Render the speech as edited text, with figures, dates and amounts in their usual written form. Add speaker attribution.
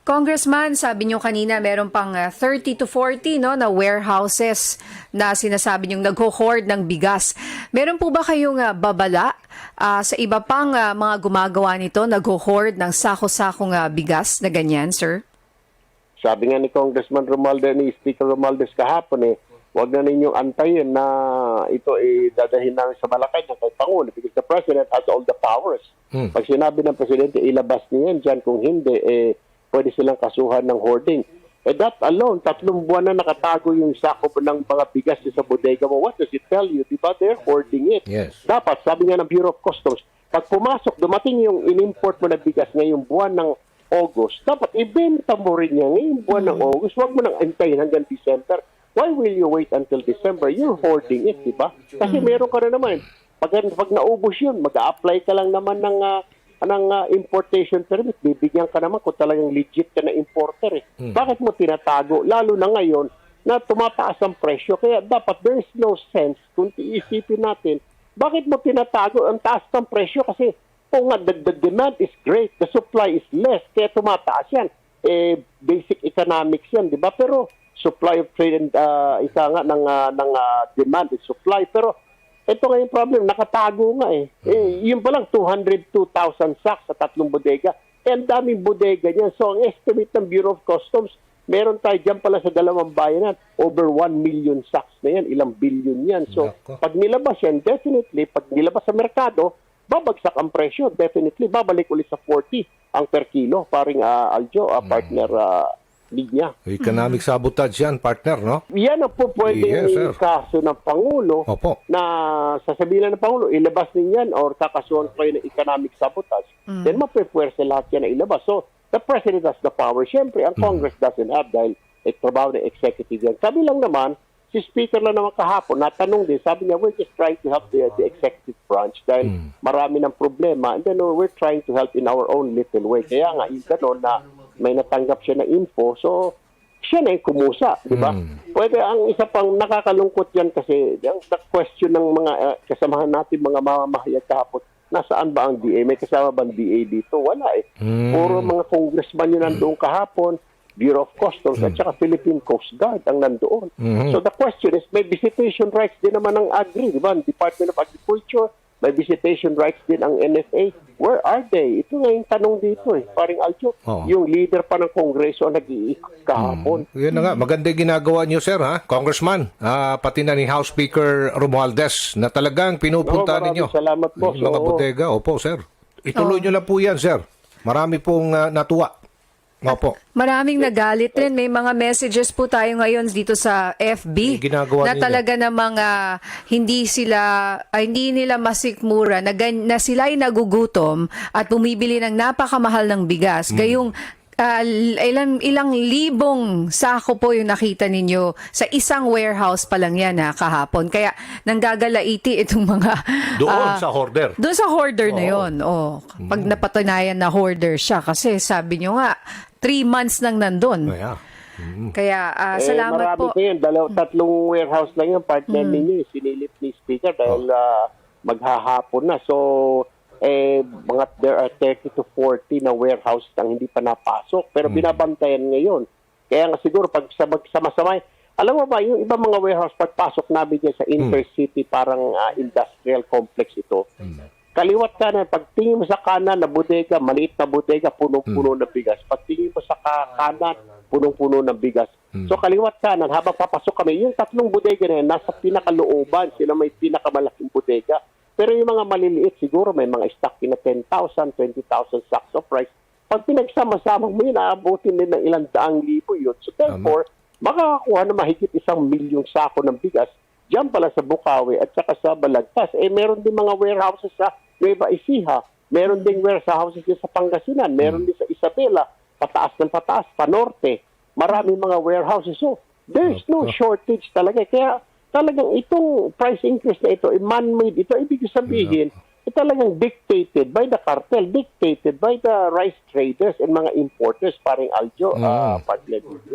Speaker 1: Congressman, sabi niyo kanina meron pang 30 to 40 no, na warehouses na sinasabi niyong nagho-hoard ng bigas. Meron po ba kayong babala sa iba pang mga gumagawa nito, nagho-hoard ng sako-sakong bigas na ganyan, sir?
Speaker 2: Sabi nga ni Congressman Romualdez, ni Speaker Romualdez kahapon huwag na ninyong antayin na ito dadahin namin sa Malacanang kay Pangulo because the President has all the powers. Pag sinabi ng Presidente, ilabas niya yan dyan, kung hindi, pwede silang kasuhan ng hoarding. That alone, 3 buwan na nakatago yung sako ng mga bigas sa bodega mo. What does it tell you? Diba they're hoarding it?
Speaker 3: Yes.
Speaker 2: Dapat, sabi nga ng Bureau of Customs, pag pumasok, dumating yung in-import mo na bigas ngayong buwan ng August, dapat ibenta mo rin yan ngayong buwan ng August. Huwag mo nang antayin hanggang December. Why will you wait until December? You're hoarding it, diba? Kasi meron ka na naman. Pag naubos yun, mag-a-apply ka lang naman ng importation permit. Bibigyan ka naman kung talagang legit ka na importer. Bakit mo tinatago? Lalo na ngayon na tumataas ang presyo. Kaya dapat there is no sense kung iisipin natin, bakit mo tinatago ang taas ng presyo? Kasi kung nga, the demand is great, the supply is less, kaya tumataas yan. Basic economics yan, di ba? Pero supply of trade and isa nga ng demand is supply. Pero ito nga yung problem, nakatago nga yun pa lang, 202,000 sacks sa 3 bodega. Ang daming bodega niyan. So, ang estimate ng Bureau of Customs, meron tayo dyan pala sa 2 bayanan, over 1 million sacks na yan, ilang billion yan. So, pag nilabas yan, definitely, pag nilabas sa merkado, babagsak ang presyo. Definitely, babalik ulit sa 40 ang per kilo. Paring Aljo, partner linya.
Speaker 3: Economic sabotage yan, partner, no?
Speaker 2: Yan ang po pwedeng kaso ng Pangulo.
Speaker 3: Opo.
Speaker 2: Na sasabihin ng Pangulo, ilabas ninyan or kakasuhan kayo ng economic sabotage. Then mapipwersa lahat yan na ilabas. So, the President has the power. Siyempre, ang Congress doesn't have dahil trabaho ng executive yan. Sabi lang naman, si Speaker lang naman kahapon, natanong din, sabi niya, we're just trying to help the executive branch dahil marami ng problema and then we're trying to help in our own little way. Kaya nga, yung gano'n na may natanggap siya na info, so siya na yung kumusa, di ba? Pwede, ang isa pang nakakalungkot yan kasi, ang question ng mga kasamahan natin, mga mamamahayag kahapon, nasaan ba ang DA? May kasama ba ang DA dito? Wala Puro mga congressman yun nandoon kahapon, Bureau of Customs at saka Philippine Coast Guard ang nandoon. So the question is, may visitation rights din naman ng Agri, di ba? Department of Agriculture, may visitation rights din ang NFA. Where are they? Ito nga yung tanong dito paring Aljo. Yung leader pa ng Kongreso ang nag-iikot kahapon.
Speaker 3: Yan na nga, maganda yung ginagawa niyo, sir, ha? Congressman, pati na ni House Speaker Romualdez na talagang pinupunta ninyo.
Speaker 2: Salamat po.
Speaker 3: Yung mga bodega, opo, sir. Ituloy niyo lang po yan, sir. Marami pong natuwa. Opo.
Speaker 1: Maraming nagalit rin. May mga messages po tayo ngayon dito sa FB na talaga namang hindi nila masikmura na sila ay nagugutom at bumibili ng napakamahal ng bigas. Gayong ilang libong sako po yung nakita ninyo sa isang warehouse pa lang yan kahapon. Kaya nanggagalaiti itong mga
Speaker 3: doon sa hoarder.
Speaker 1: Doon sa hoarder na yon. Pag napatunayan na hoarder siya kasi sabi nyo nga 3 months nang nandun. Kaya salamat
Speaker 2: marami
Speaker 1: po.
Speaker 2: Marami po yun. 3 warehouse lang yung partner ninyo. Sinilip ni Speaker dahil maghahapon na. So, there are 30 to 40 na warehouse ang hindi pa napasok. Pero binabantayan ngayon. Kaya nga siguro pag sama-samay, alam mo ba, yung ibang mga warehouse, pagpasok namin dyan sa intercity, parang industrial complex ito, kaliwat kanan, pagtingin mo sa kanan na bodega, maliit na bodega, punong-puno ng bigas. Pagtingin mo sa kanan, punong-puno ng bigas. So kaliwat kanan, habang papasok kami, yung 3 bodega na yan, nasa pinakalooban, sila may pinakamalaking bodega. Pero yung mga maliliit, siguro may mga stock na 10,000, 20,000 sacks of rice. Pag pinagsama-sama mo yun, aabutin din ng 100,000 yun. So therefore, makakakuha na mahigit 1 milyong sako ng bigas diyan pala sa Bukawi at saka sa Balagtas. Meron din mga warehouses sa Nueva Ecija. Meron din warehouses sa Pangasinan. Meron din sa Isabela. Pataas ng pataas, panorte. Maraming mga warehouses. So, there's no shortage talaga. Kaya talagang itong price increase na ito, man-made ito, ibig sabihin, talagang dictated by the cartel, dictated by the rice traders and mga importers, paring Aljo, paglagot niya.